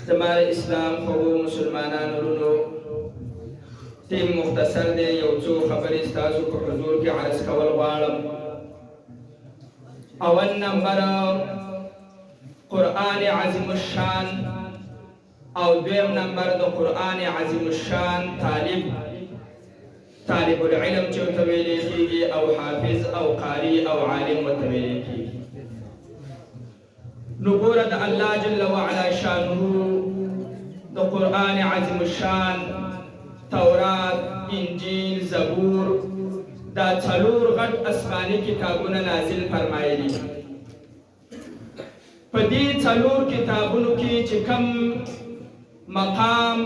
زمان اسلام خو مسلمانان ورونو تیم مختصر دی یو څو خبرې ستاسو په حضور کې عرض کول غواړم. اول نمبر قرآن عظیم الشان او دویم نمبر د قرآن عظیم الشان طالب العلم چې ورته ویل کېږي او حافظ او قاری او عالم ورته ویل کېږي. نو ګوره د الله جل وعلا شانه د قرآن عظیم الشان تورات، انجیل، زبور دا څلور غټ آسماني کتابونه نازل فرمایلي. په دې څلور کتابونو کې چې کم مقام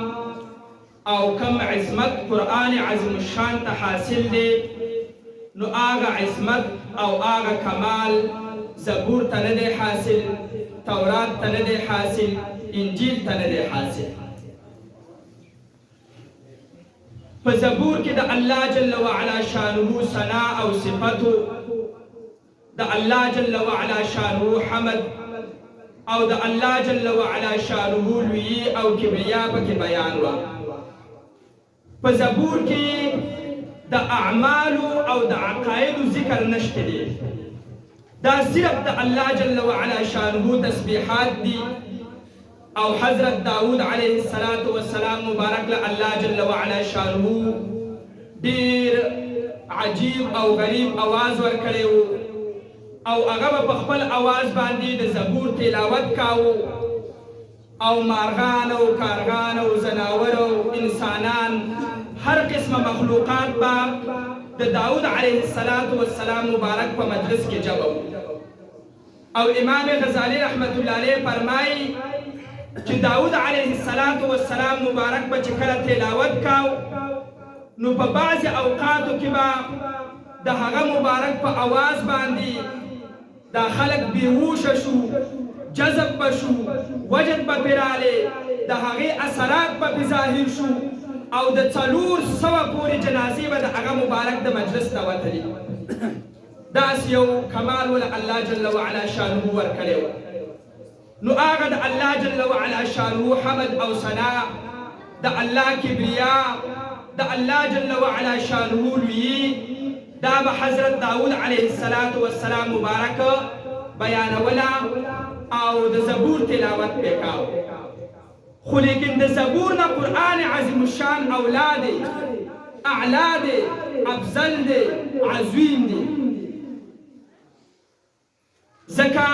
او کم عظمت قرآن عظیم الشان ته حاصل دی، نو آغا عظمت او آغا کمال زبور ته نه دی حاصل، تورات ته نه دی حاصل، انجیل ته نه دی حاصل. په زبور کې د الله جل وعلا شانه ثنا او صفتو، د الله جل وعلا شانه حمد او د الله جل وعلا شانه لوی او کبریا پکې بیان و. په زبور کې د اعمال او د عقاید ذکر نشته دی، دا صرف د الله جل وعلا شانه تسبیحات دي. او حضرت داود علیه السلام مبارک له الله جل وعلا شانه ډیر عجیب او غریب आवाज ورکړی و او هغه په خپل आवाज باندې د زبور تلاوت کاوه او مارغان او کارغان او زناور او انسانان هر قسم مخلوقات با د داود علیه السلام مبارک په مجلس کې جمع. او امام غزالی رحمت الله علیه فرمایي چې داود علیه السلام مبارک به چې کله تلاوت کاو نو په بعض اوقاتو کې به د هغه مبارک په आवाज باندې دا خلق بیهوشه شو، جذب بشو، وجد به پراله، د هغې اثرات به ظاهر شو او د 400 پورې جنازې به د هغه مبارک د مجلس ته وتلي. داس یو کمال ول الله جل وعلا شانه ورکړی و. نو هغه د الله جل وعلا شانه حمد او ثنا، د الله کبریا، د الله جل وعلا شانه لوی، دا به حضرت داود علیه السلام مبارک بیانولا او د زبور تلاوت وکاو. خو لیکن د زبور نه قرآن عظیم الشان اولاد اعلا دی، افضل دی، عظیم دی. ځکه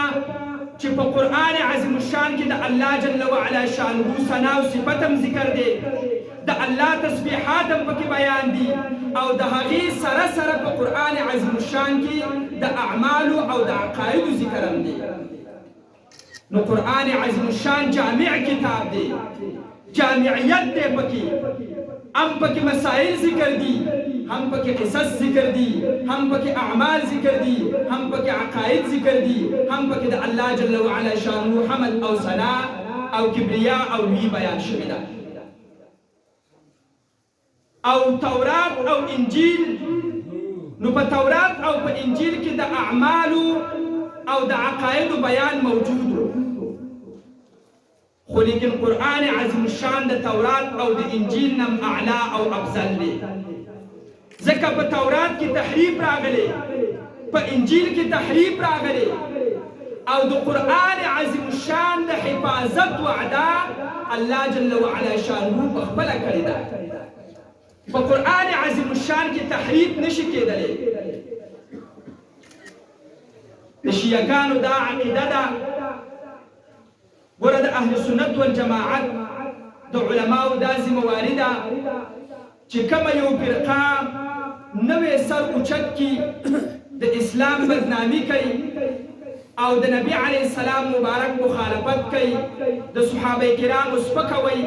چې په قرآن عظیم الشان کې د الله جل وعلا شانه ثنا او صفت هم ذکر دی، د الله تسبیحات هم پکې بیان دي او د هغې سره سره په قرآن عظیم الشان کې د اعمالو او د عقایدو ذکر هم دی. نو قرآن عظیم الشان جامع کتاب دی، جامعیت دی پکې، هم پکې مسائل ذکر دي، هم پکې قصص ذکر دي، هم پکې اعمال ذکر دي، هم پکې عقاید ذکر دي، هم پکې د الله جل وعلا شانه حمد او ثنا او کبریا او لوی بیان شوی ده. او تورات او انجیل، نو په تورات او په انجیل کې د اعمالو او د عقایدو بیان موجود و. خو لیکن قرآن عظیم الشان د تورات او د انجیل نم اعلا او افضل دی. ځکه په تورات کې تحریف راغلی، په انجیل کې تحریف راغلی او د قرآن عظیم الشان د حفاظت وعده الله جل وعلا شانه په خپله کړې ده. په قرآن عظیم الشان کې تحریف نشي کېدلی. د شیعګانو دا عقیده ده، ګوره د اهل سنت والجماعت د علماو دا ذمواري ده چې کومه یو فرقه نوې سر اوچت کی د اسلام بدنامي کوي او د نبی علیه السلام مبارک مخالفت کوي، د صحابه کرامو سپکوي،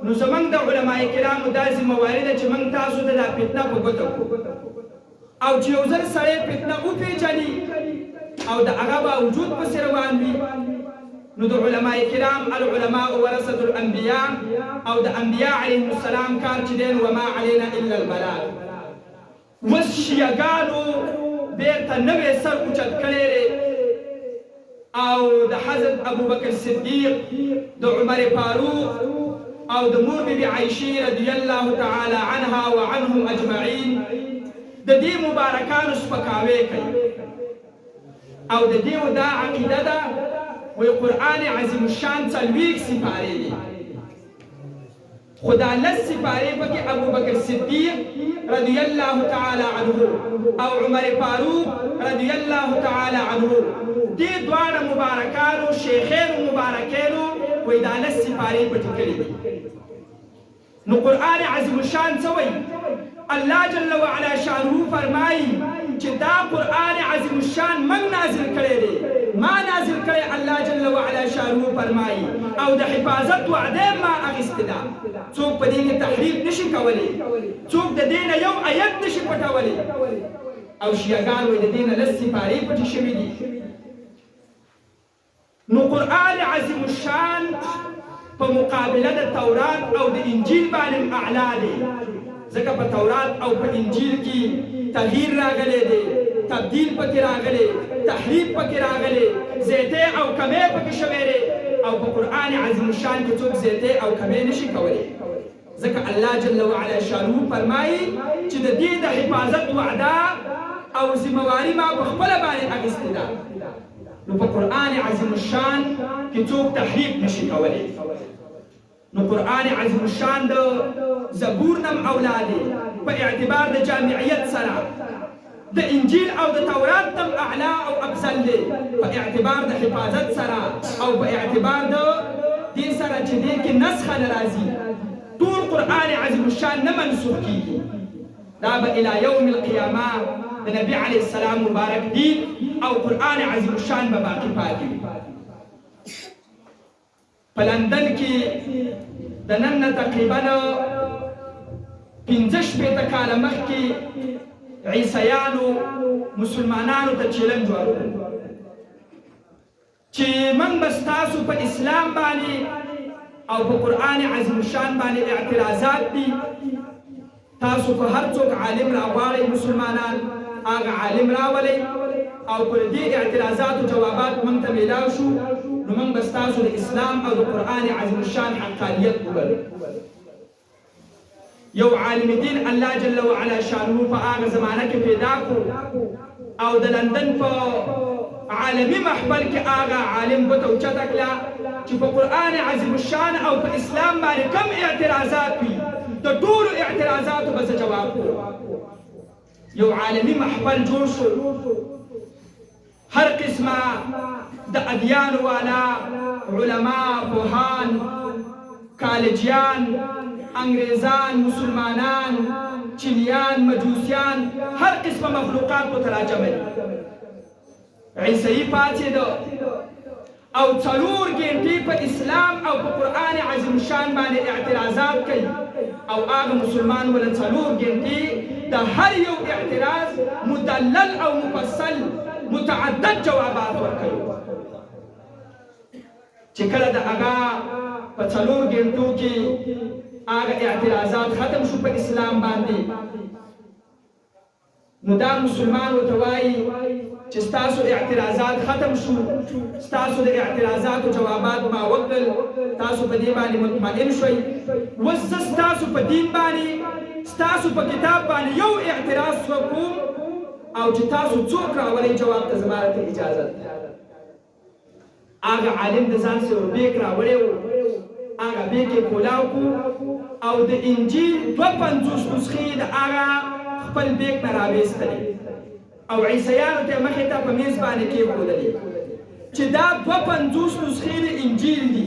نو زمونږ د علماء کرامو دا ذمواري ده چې موږ تاسو ته دا فتنه په ګوته کړو او چې یو ځل سړی فتنه وپېژني او د هغه باوجود پسې روان وي، نو د علماء کرام العلماء ورثة الانبیاء او د انبیاء علیهم السلام کار چې دی وما علینا الا البلاغ. اوس شیعګانو بیرته نوی سر اوچت کړی دی او د حضرت ابوبکر صدیق د عمر فاروق او د مور بی بی عائشه رضی الله تعالی عنها وعنهم اجمعین د دې مبارکانو سپکاوی کوي او د دې دا عقیده ده وی قرآن عظیم الشان څلوېښت سپارې دي خو دا لس سپارې پکې ابوبکر صدیق رضی الله تعالی عنه او عمر فاروق رضی الله تعالی عنه دې دواړه مبارکانو شیخینو مبارکینو وی دا لس سپارې پټې کړي دي نو قرآن عظیم الشان څه وایي الله جل وعلا شانه فرمایي چې دا قرآن عظیم الشان من نازل کړی دی ما نازل کړی الله جل وعلا شانه فرمایي او د حفاظت وعده ما اخیستې ده څوک په دې کې تحریف نشي کولی څوک د دې نه یو آیت نشي پټولی او شیعهګان وایي د دې نه لس سپارې پټې شوي دي نو قرآن عظیم الشان په مقابله د تورات او د انجیل باندې اعلی دی ځکه په تورات او په انجیل کې تغییر راغلی دی تبدیل پکې راغلی تحریف پکې راغلی زیاتې او کمې پکې شوی دی او په قرآن عظیم الشان کې څوک زیاتې او کمې نشي کولی ځکه الله جل وعلا شانه فرمایي چې د دې د حفاظت وعده او ذمهواري ما په خپله باندې اخیستې ده نو په قرآن عظیم الشان کې څوک تحریف نشي کولی نو قرآن عظیم الشان د زبور نم اولاد په اعتبار د جامعیت سره د انجیل او د تورات نم اعلی او افضل دی په اعتبار د حفاظت سره او په اعتبار د دې سره چې دې کې نسخه نه راځي ټول قرآن عظیم الشان نه منسوخ کیږي دا به الی یوم القیامه د نبی علیه السلام مبارک دین او قرآن عظیم الشان به باقی پاتې وي په لندن کې د نن نه تقریبا 15 شپېته کاله مخکې عیسیانو مسلمانانو ته چیلنج ورکړ چې موږ به ستاسو په اسلام باندې او په قرآن عظیم الشان باندې اعتراضات دي تاسو په هر څوک عالم راغواړئ مسلمانان هغه عالم راولئ او پر دې اعتراضاتو جوابات موږ ته میلاو شو نو موږ به ستاسو د اسلام او د قرآن عظیم الشان حقانیت وګڼو یو عالم دین الله جل وعلا شانه په هغه زمانه کې پیدا کړو او د لندن په عالمي محفل کې هغه عالم ګوته اوچته کړه چې په قرآن عظیم الشان او په اسلام باندې کم اعتراضات وي د ټولو اعتراضاتو به جواب کړو یو عالمي محفل جوړ شو هر قسمه د ادیان والا علما پوهان کالجیان انګریزان مسلمانان چینیان مجوسیان هر قسمه مخلوقات کو تراجم دي عیسوی پاتې دو او 4 غنټې په اسلام او په قرآن عظیم شان باندې اعتراضات کوي او هغه مسلمان ول 4 غنټې د هر یو اعتراض مدلل او مفصل متعدد جوابات ورکوي چې کله د هغه په 4 غنټو کې هغه اعتراضات ختم شو په اسلام باندې نو دا مسلمان ورته وایي چې ستاسو اعتراضات ختم شو ستاسو د اعتراضاتو جوابات ما وکړل تاسو په دې باندې مطمئن شئ اوس زه ستاسو په دین باندې ستاسو په کتاب باندې یو اعتراض وکړم او چې تاسو څوک راولئ جواب ته زما ته اجازه ده هغه عالم د ځان سره بیک راوړی و هغه بیک یې کولاو کړو او د انجیل 52 نسخې د هغه خپل بیک نه راویستلې او عیسیانو ته مخې ته په میز باندې کېښودلې چې دا 52 نسخې د انجیل دي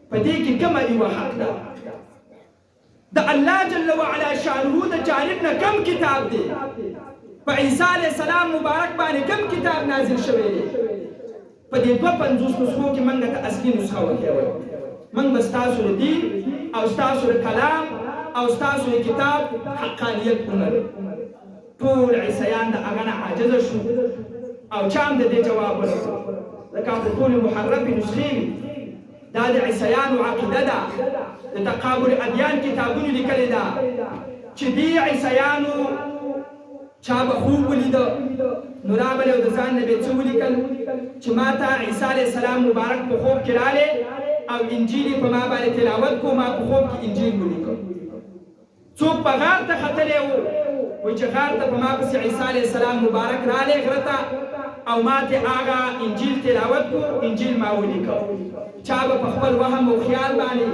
په دې کې کومه یوه حق ده د الله جل وعلا شانه د جانب نه کم کتاب دی په عیسی علیه السلام مبارک باندې کم کتاب نازل شوی دی په دې 52 نسخو کې موږ ته اصلي نسخه وکړو موږ به ستاسو د دین او ستاسو د کلام او ستاسو د کتاب حقانیت ومنو ټول عیسیان د هغه نه عاجزه شو او چا هم د دې جواب ورکړو ځکه په ټولې محرفې نسخې دا د عیسیانو عقیده ده د تقابل ادیان کتابونو لیکلې ده چې دې عیسیانو چا به خوب ولیده نو رابلې او د ځان نه به څه ولیکل چې ما ته عیسی علیه السلام مبارک په خوب کې راغلی او انجیل په ما باندې تلاوت کو ما په خوب کې انجیل ولیکه څوک په غار ته ختلی و وایي چې غار ته په ما پسې عیسی علیه السلام مبارک راغلی غره ته او ما ته هغه انجیل تلاوت کو انجیل ما ولیکه چا به په خپل وهم او خیال باندې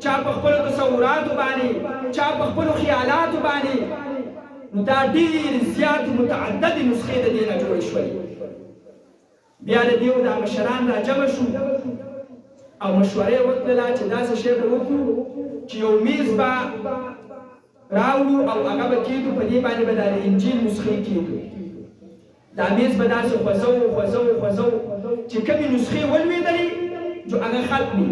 چا په خپلو تصوراتو باندې چا په خپلو خیالاتو باندې نو دا ډېر زیات متعددې نسخې د دې نه جوړې شولې بیا د دې دا مشران را جمع شو او مشورې وکړله چې داسې شی به وکړو چې یو میز به راوړو او هغه به کېږدو په دې باندې به د انجیل نسخې کېږدو دا میز به داسې خوځو چې کومې نسخې ولوېدلې جو هغه ختمې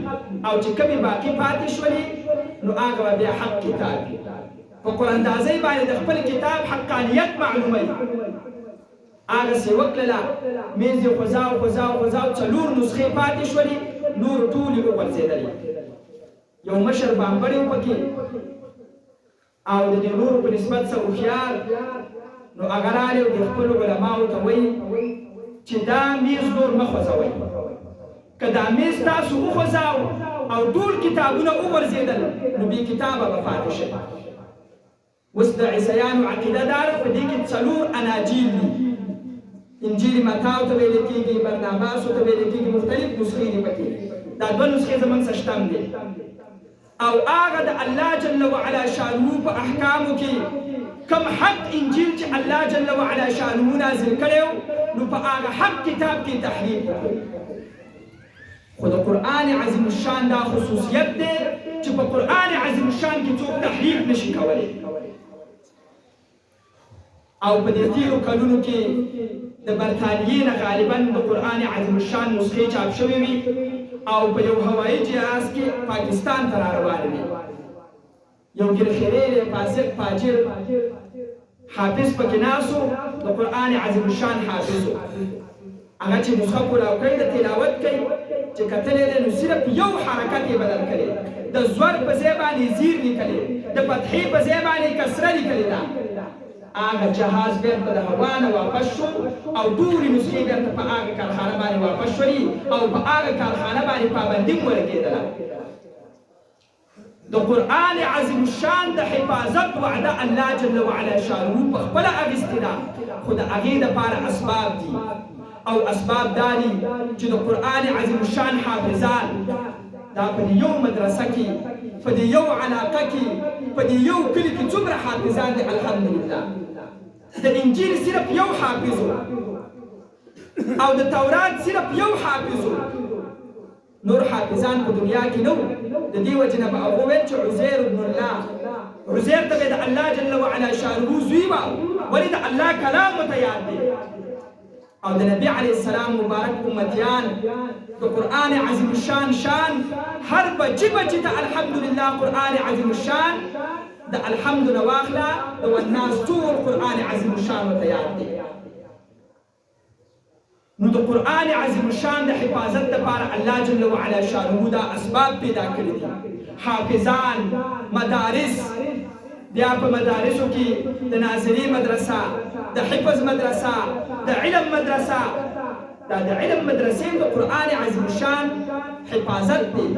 او چې کومې باقي پاتې شولې نو هغه به بیا حق کتاب وي په قراندازۍ باندې د خپل کتاب حقانیت معلوموي هغسې وکړله میز یې خوځاو 4 نسخې پاتې شولې نور ټولې وغورځېدلې یو مشر بامبړی و پکې او د دې نورو په نسبت څه هوښیار نو هغه راغلی او د خپلو علماو ته وایي چې دا میز نور مه خوځوئ که دا میز تاسو وخوځاو او ټول کتابونه وغورځېدل نو بې کتابه به پاتې شئ اوس د عیسیانو عقیده دا ده په دې کې 4 اناجیل دي انجیل متاو ته ویل کېږي برناباسو ته ویل کېږي مختلف نسخې دي پکې دا 2 نسخې زموږ څه شتم دي او هغه د الله جل وعلا شانه په احکامو کې کم حق انجیل چې الله جل وعلا شانه نازل کړی نو په هغه حق کتاب کې تحریف وکړي خو د قرآن عظیم الشان دا خصوصیت دی چې په قرآن عظیم الشان کې څوک تحریف نشي کولی او په دې تیرو کلونو کې د برطانیې نه غالبا د قرآن عظیم الشان نسخې چاپ شوې وي او په یو هوایي جهاز کې پاکستان ته را روانې وي یو ګرخیری فاسق فاجر حافظ پکې ناسو د قرآن عظیم الشان حافظ هغه چې نسخه کولاو کوي د تلاوت کوي چې کتلی دی نو صرف یو حرکت یې بدل کړی د زور په ځای باندې زیر لیکلی د فتحې په ځای باندې کسره لیکلې ده هغه جهاز بیرته د هوا نه واپس شو او ټولې نسخې بیرته په هغه کارخانه باندې واپس شولې او په هغه کارخانه باندې پابندي هم ولګېدله د قرآن عظیم الشان د حفاظت وعده الله جل وعلا شانه په خپله اخیستې ده خو د هغې دپاره اسباب دي او اسباب دا دي چې د قرآن عظیم الشان حافظان دا په دې یو مدرسه کې په دې یو علاقه کې په دې یو کلي کې څومره حافظان دي الحمدلله د انجیل صرف یو حافظ او د تورات صرف یو حافظ نور حافظان په دنیا کې نو د دې وجه نه به هغه ویل چې عزیر ابن الله عزیر ته د الله جل وعلا شانه زوی و ولې د الله کلام ورته یاد دی او د نبی علیه السلام مبارک امتیان د قرآن عظیم الشان شان هر بچی ته الحمدلله قرآن عظیم الشان د الحمد نه واخله د والناس ټول قرآن عظیم الشان ورته یاد دی نو د قرآن عظیم الشان د حفاظت لپاره الله جل وعلا شانه دا اسباب پیدا کړي دي حافظان مدارس بیا په مدارسو کې د ناظري مدرسه د حفظ مدرسه د علم مدرسه دا د علم مدرسې د قرآن عظیم الشان حفاظت دی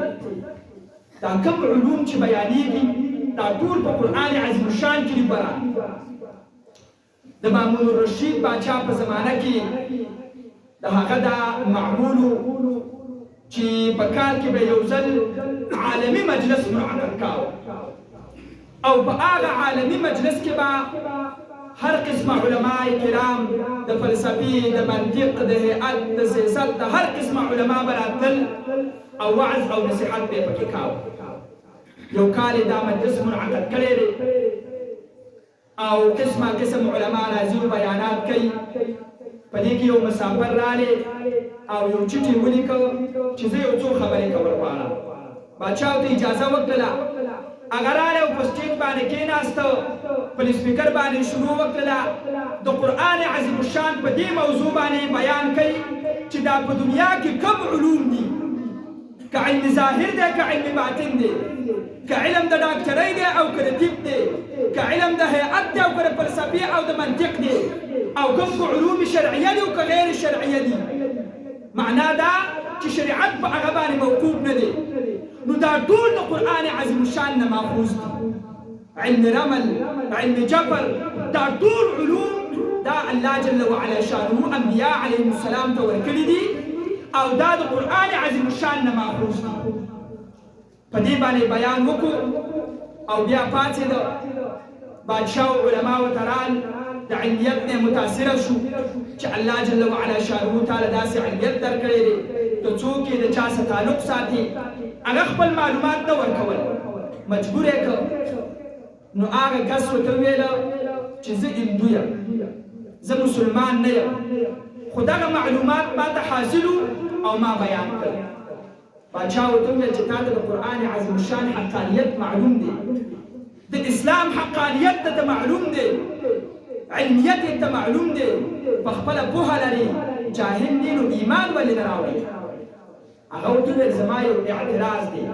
دا کوم علوم چې بیانېږي دا ټول په قرآن عظیم الشان کې دي بره د مامون الرشید باچا په زمانه کې د هغه دا معمولو چې په کال کې به یو ځل عالمي مجلس منعقد کاوه او په هغه عالمي مجلس کې به هر قسمه علماء کرام د فلسفي د منطق د هیئت د سیاست د هر قسمه علما به راتلل او وعظ او نصیحت به پکې کاوه یو کال دا مجلس منعقد کړی دی او قسم علما راځي او بیانات کوي په دې کې یو مسافر راغلی او یو چټي ولیکه چې زه یو څو خبرې کول غواړم باچا ته اجازه ورکړله هغه راغلی او په سټیج باندې کېناسته په سپیکر باندې شروع وکړله د قرآن عظیم الشان په دې موضوع باندې بیان کوي چې دا په دنیا کې کوم علوم دي که علم ظاهر دی که علم باطن دی، که علم د ډاکټرۍ دی او که د طب دی، که علم د هیئت دی او که د فلسفې او د منطق دی، او کوم که علوم شرعیه دي او که غیر شرعیه دي. معنا دا چې شریعت په هغه باندې موقوف نه دی، نو دا ټول د قرآن عظیم الشان نه ماخوذ دي. علم رمل، علم جبر، دا ټول علوم دا الله جل وعلا شانه انبیاء علیهم السلام ته ورکړي دي او دا د قرآن عظیم الشان نه ماخوذ دي. په دې باندې بیان وکړو او بیا پاتې د بادشاه او علماو ترال د علمیت نه متاثره شو چې الله جل وعلا شانه تعالی داسې علمیت درکړی دی ته څوک یې د چا سره تعلق ساتي هغه خپل معلومات نه ورکول مجبور یې کړ. نو هغه کس ورته وویله چې زه هندو یم، زه مسلمان نه یم، خو دغه معلومات ما ته حاصلو او ما بیان کړ. بادشاه ورته وویل چې تا ته د قرآن عظیم الشان حقانیت معلوم دی، د اسلام حقانیت ته معلوم دی، علمیت ته معلوم دی، په خپله پوهه لري، جاهل دی نو ایمان ولې نه راوړي؟ هغه ورته وویل زما یو اعتراض دی،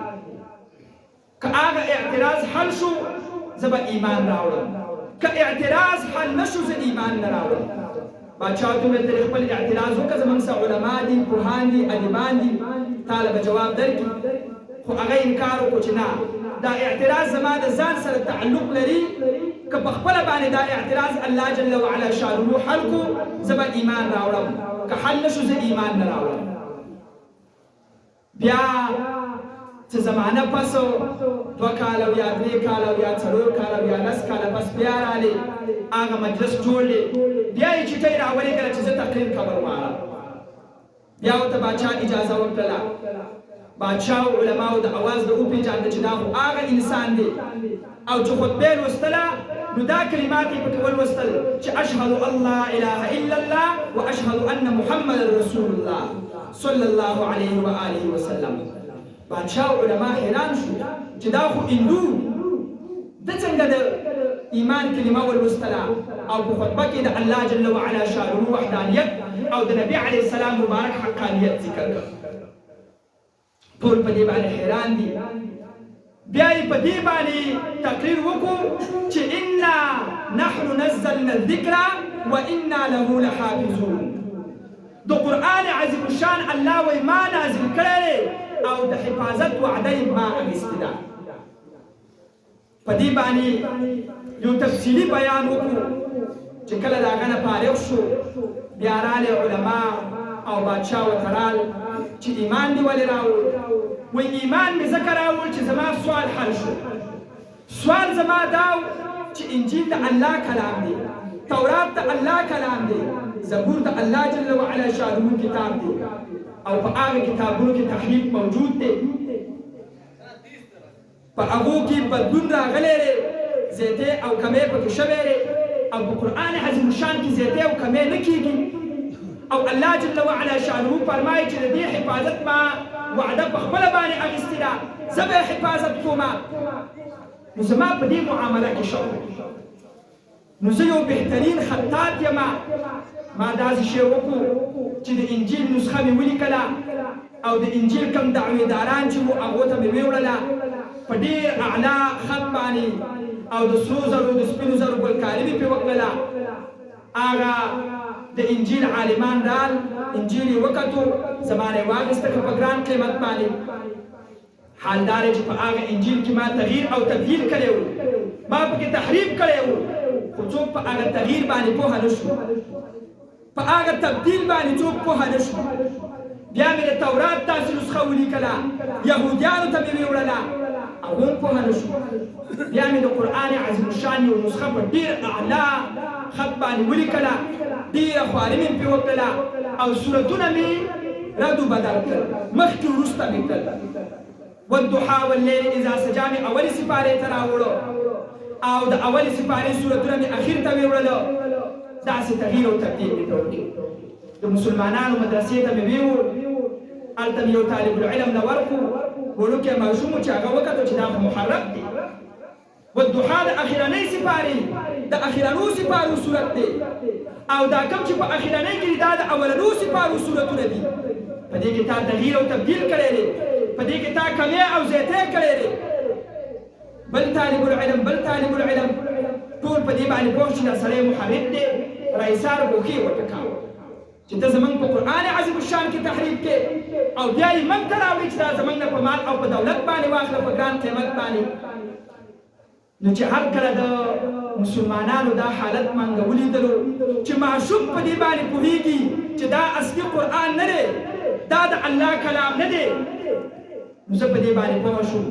که هغه اعتراض حل شو زه به ایمان راوړم، که اعتراض حل نشو زه ایمان نه راوړم. بادشاه ورته وویل ته خپل اعتراض وکړه، زموږ سره علما دي، پوهان دي، ادیبان دي، تاله به جواب درکړي. خو هغه انکار وکړو چې نه، دا اعتراض زما د ځان سره تعلق لري، که په خپله باندې دا اعتراض الله جل وعلا شانه حل کو زه به ایمان راوړم، که حل نشو زه ایمان نه راوړم. بیا څه زمانه پس 2 کاله یا 3 کاله یا 4 کاله یا 10 کاله پس بیا راغلی هغه مجلس جوړ دی، بیا یې چټۍ راولېږله چې زه تقریر کوم غواړم. بیا ورته باچا اجازه ورکړله. بادشاه او علماو د اواز د وپېژانده چې دا خو هغه انسان دی او چې خطبه یې لوستله نو دا کلمات یې پکې ولوستل چې اشهد ان لا اله الا الله واشهد ان محمد رسول الله صلی الله علیه و آله وسلم. بادشاه او علما حیران شو چې دا خو هندو د څنګه د ایمان کلمه ولوستله او په خطبه کې د الله جل وعلا شانه وحدانیت او د نبی علیه السلام مبارک حقانیت ذکر کړ. ټول په دې باندې حیران دي. بیا یې په دې باندې تقریر وکړو چې انا نحن نزلنا الذکر وانا له لحافظون. د قرآن عظیم الشان الله وایي ما نازل کړی او د حفاظت وعده یې ما اخیستې ده. په دې باندې یو تفصیلي بیان وکړو چې کله د هغه نه فارغ شو بیا راغلي علما او بادشاه ورته رال چې ایمان دې ولې راوړ؟ وایي ایمان مې ځکه راوړ چې زما سوال حل شو. سوال زما دا و چې انجیل د الله کلام دی، تورات د الله کلام دی، زبور د الله جل وعلا شانه کتاب دی او په هغه کتابونو کې تحریف موجود دی، په هغو کې بدلون راغلی دی، زیاتې او کمې پکې شوی دی او په قرآن عظیم الشان کې زیاتې او کمې نه کېږي. او الله جل وعلا شانه فرمایي چې د دې حفاظت ما وعده په خپله باندې اخیستې ده، زه به یې حفاظت کوم. نو زما په دې معامله کې شوق، نو زه یو بهترین خطاط یم. ما داسې شی وکړو چې د انجیل نسخه مې ولیکله او د انجیل کوم دعویداران چې وو هغو ته مې ویوړله په ډېر اعلی خط باندې او د سرو زرو د سپینو زرو ګلکاري مې پرې وکړله. هغه د انجیل عالمان رال انجیل یې وکتو، زما نه یې واخیسته که په ګران قیمت باندې. حال دا دی چې په هغه انجیل کې ما تغییر او تبدیل کړی و، ما پکې تحریف کړی و، خو څوک په هغه تغییر باندې پوهه نه شو، په هغه تبدیل باندې څوک پوهه نه شو. بیا مې د تورات داسې نسخه ولیکله، یهودیانو ته مې ویوړله، هغو هم پوهه نه شو. بیا مې د قرآن عظیم الشان یو نسخه په ډېر اعلی خط باندې ولیکله، ډېره خواري مې پرې وکړله او صورتونه مې رد و بدل کړل، مخکې وروسته مې کړل. والضحا واللیل اذا سجا مې اولې سپارې ته راوړو او د اولې سپارې صورتونه مې اخر ته ویوړله. داسې تغییر او تبدیل مې ته وکړ. د مسلمانانو مدرسې ته مې ویوړ، هلته مې یو طالب العلم له ورکړو، وړوکی ماشوم و چې هغه وکتو چې دا خو محرک دی. والضحا د اخرنۍ سپارې د اخرنو سپارو صورت دی او دا کوم چې په اخرنۍ کې دا د اولنو سپارو صورتونه دي. په دې کې تا تغییر او تبدیل کړی دی. په دې کې تا کمې او زیاتې کړې دي بل طالب العلم ټول په دې باندې پوه شي دا سړی محرف دی رئیسار ګوښې وټکاوه چې ته زمونږ په قرآن عظیم الشان کې تحریف کې او بیا یې موږ ته راوړي چې دا زمونږ نه په مال او په دولت باندې واخله په ګران قیمت باندې نو چې هر کله د مسلمانانو دا حالت مونږ ولیدلو چې معشوق په دې باندې پوهېږي چې دا اصلي قرآن نه دی دا د الله کلام نه دی نو زه په دې باندې پوه شوم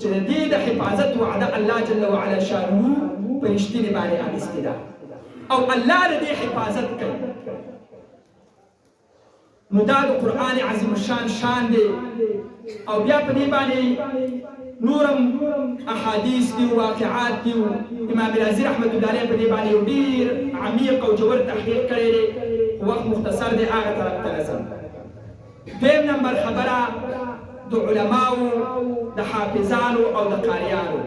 چې د دې د حفاظت وعده الله جل وعلا شانه په رښتینې باندې اخیستې ده او الله د دې حفاظت کوي نو دا د قرآن عظیم الشان شان دی او بیا په دې باندې نورم احادیث دي واقعات دي امام رازي رحمت الله علیه په دې باندې یو ډېر عمیق او ژور تحقیق کړی دی وخت مختصر دی هغه طرف ته ځم دویم نمبر خبره د علماو د حافظانو او د قاریانو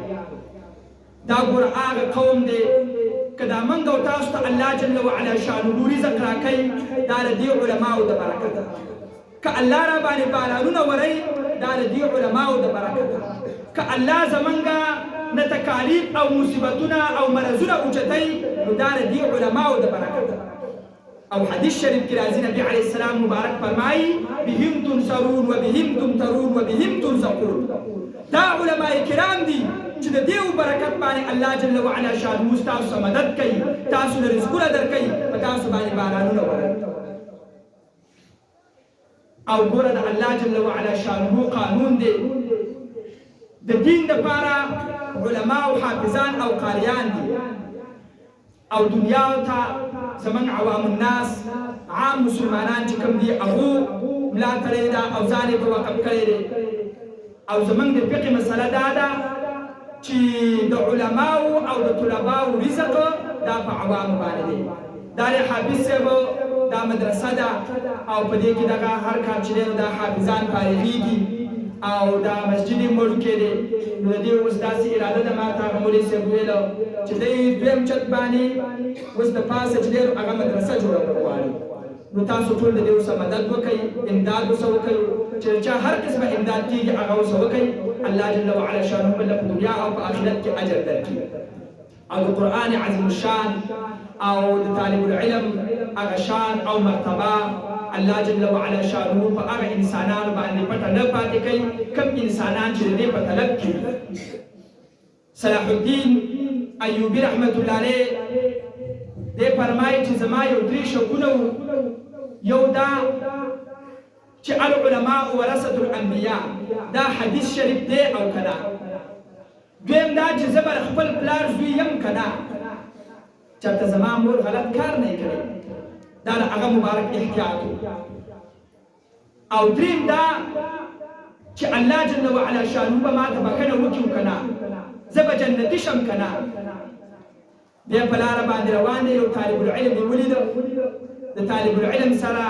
دا ګوره هغه قوم دی که دا موږ او تاسو ته الله جل وعلا شانه رزق راکوي دا د دې علماو د برکته که الله را باندې بارانونه وروي دا د دې علماو د برکته که الله زمونږ نه تکالیف او مصیبتونه او مرضونه اوچتوي نو دا د دې علماو د برکته او حدیث شریف کې راځي نبی علیه السلام مبارک فرمایي بهم تنصرون وبهم تمترون وبهم ترزقون دا علماء کرام دي چې د دې برکت باندې الله جل وعلا شانه تاسو مدد کوي تاسو له رزقونه درکوي په تاسو باندې بارانونه وروي او ګوره د الله جل وعلا شانه قانون دی د دین دپاره علما او حافظان او قاریان دي او دنیا ته زمونږ عوام الناس عام مسلمانان چې کوم دي هغو ملا تړلې ده او ځان یې په وقف کړی دی او زمونږ د فقې مسله دا ده چې د علماو او د طلباو رزق دا په عوامو باندې دی دا د حافظ صاحب دا مدرسه ده او په دې کې دغه هر کار چې دی نو دا حافظان فارغېږي او دا مسجد یې مړوکی دی نو د دې اوس داسې اراده ده ما ته هغه مولوي صاحب ویلو چې دی دویم چت باندې اوس د پاسه چې دی نو هغه مدرسه جوړول غواړي نو تاسو ټول د دې اوس مدد وکئ امداد ورسه وکئ چې چا هر قسمه امداد کېږي هغه ورسه وکئ الله جل وعلا شانه به په دنیا او په آخرت کې اجر درکړي او د قرآن عظیم الشان او د طالب العلم هغه شان او مرتبه الله جل وعلا شانه په هغه انسانانو باندې پټه نه پاتې کوي کوم انسانان چې د دې په طلب کې صلاح الدین ایوبي رحمت الله علیه دې فرمایي چې زما یو درې شوقونه یو دا چې العلماء ورثة الانبیاء دا حدیث شریف دی او کنا دویم دا چې زه به خپل پلار زوی یم کنا چېرته زما مور غلط کار نه کړی دا د هغه مبارک احتیاط او دریم دا چې الله جل وعلا شانه به ما ته بښنه وکړي کنا زه به جنتي شم کنا بیا په لاره باندې روان دی یو طالب العلم یې ولیده د طالب العلم سره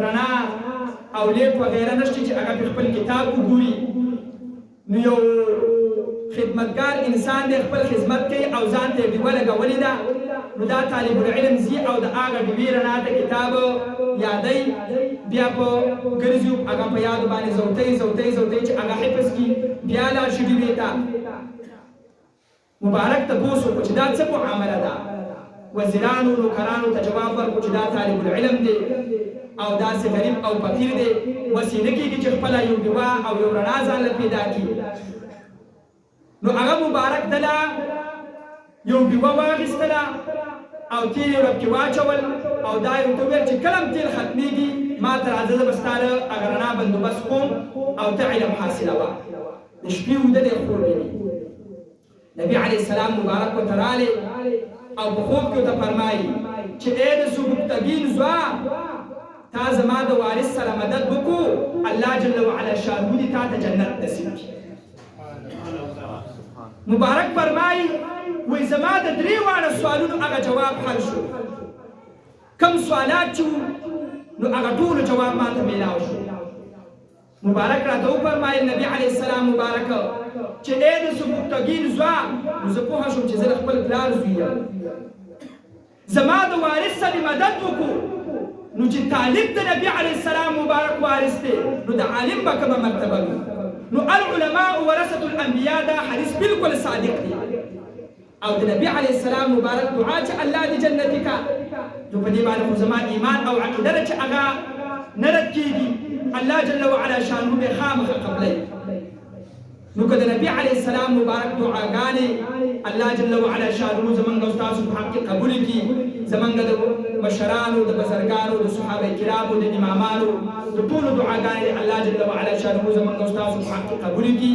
رڼا او لیک وغیره نشته چې هغه خپل کتاب وګوري نو یو خدمتګار انسان دی خپل خدمت کوي او ځان ته ډیوه لګولې ده نو دا طالب العلم ځي او د هغه ډیوې رڼا ته کتاب یادوي بیا په ګرځي هغه په یادو باندې زوتی چې هغه حفظ کړي بیا لاړ شي ډیوې ته مبارک ته پوه شو چې دا څه معامله ده وزیرانو نوکرانو ته جواب ورکړو چې دا طالب العلم دی او داسې غریب او فقیر دی وسې نه کېږي چې خپله یو ډیوه او یو رڼا ځان له پیدا کړي نو هغه مبارک دله یو ډیوه واخیستله او تیل یې رب کې واچول او دا یې ورته وویل چې کله هم تیل ختمېږي ما ته راځه زه به ستا له هغه رڼا بندوبست کوم او ته علم حاصلوه د شپې اوده دی خوب ویني نبی علیه السلام مبارک ورته راغلی او په خوب کې ورته فرمایي چې ای د سبکتګین زوه تا زما د وارث سره مدد وکړو الله جل وعلا شانه دې تا ته جنت نصیب کړي مبارک فرمایي وایي زما د درې واړه سوالونو هغه جواب حل شو کم سوالات چې نو هغه ټولو جواب ما ته میلاو شو مبارک راته وفرمایل نبی علیه السلام مبارک چې ای د سبکتګین زوه نو زه پوهه شوم چې زه د خپل پلار زوی یم زما د وارث سره مدد وکړو نو چې طالب د نبی علیه السلام مبارک وارث دی نو د عالم به کومه مرتبه وي نو العلماء ورثة الانبیاء دا حدیث بالکل صادق دی او د نبی علیه السلام مبارک دعا چې الله دې جنتی کا نو په دې باندې خو زما ایمان او عقیده چې هغه نه رد کېږي الله جل وعلا شانه به خامخ قبلې نو که د نبی علیه السلام مبارک دعاګانې الله جل وعلا شانه زمونږ او ستاسو په حق کې قبول کړي زمونږ د مشرانو د بزرګانو د صحابه کرامو د امامانو د ټولو دعاګانې الله جل وعلا شانه زمونږ او ستاسو په حق کې قبول کړي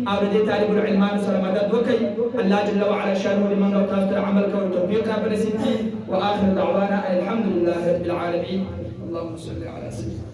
او د دې طالب العلمانو سره مدد وکړي الله جل وعلا شانه زمونږ او تاسو ته عمل کولو توفیق رانصیب کړي واخر دعوانا الحمد لله رب العالمين اللهم صل على سيدنا